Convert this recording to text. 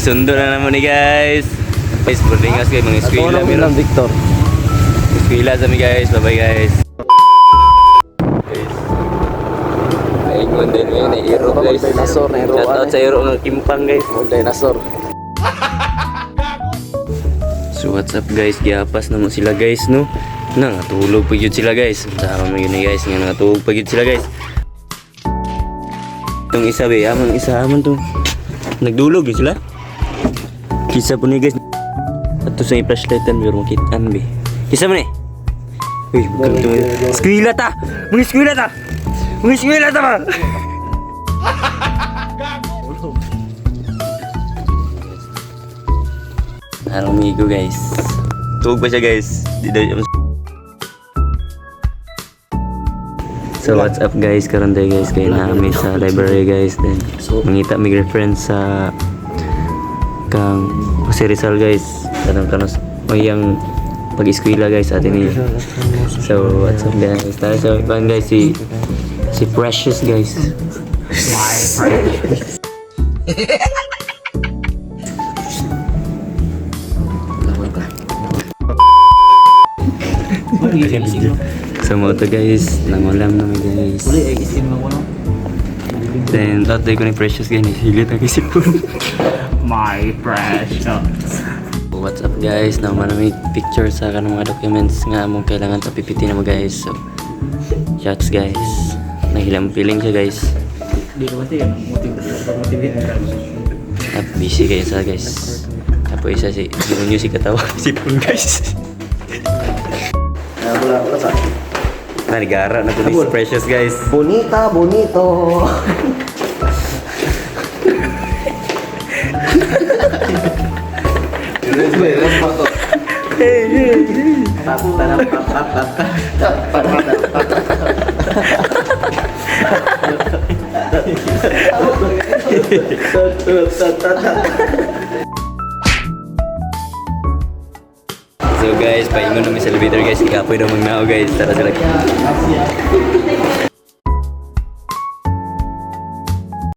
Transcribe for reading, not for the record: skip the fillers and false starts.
Sundo na naman ni guys. Guys, boardingas kayo mga eskwela. Meron Victor. Eskwela sa mi guys. Bye bye guys. Naingon din ngayon. Nairo guys. Dinosaur, nairo. Shoutout sa iro ng Kimpang guys. Dinosaur. So what's up guys? Giapas naman sila guys no. Natulog pa yun sila guys. Tama mo yun guys. Natulog pa yun sila guys. Itong isa be. Amang isa amang to. Nagdulog yun sila. Kisa po ni guys. At to sa i-flashlightan. Pero makitaan be. Kisa mo ni. Uy, eskwela ta! Mga eskwela ta! Mga eskwela ta ba? Anong migo guys? Tuwag pa siya guys. So what's up guys? Karon day guys kay naami sa library guys. Then mangita mig reference sa kang Jose Rizal guys. Kanang oyang pag-eskwela guys atin ni. So what's up guys? Tayo sa iban guys si Precious guys. So mo to guys, nangulam naman guys. Then thought day ko ni Precious guys, hilit ang isip ko. My precious. What's up guys, naman may picture sa kanong mga documents nga mong kailangan sa PPT na mo guys. So shots guys, nahilang feeling siya guys. Busy kayo sa guys. Tapos isa si Ginunyo si katawa sipon guys. Nagara na to ni Precious guys. Bonita, bonito. So guys, paingon namin sa elevator guys. Ikapoy na magnao guys. Tara sila.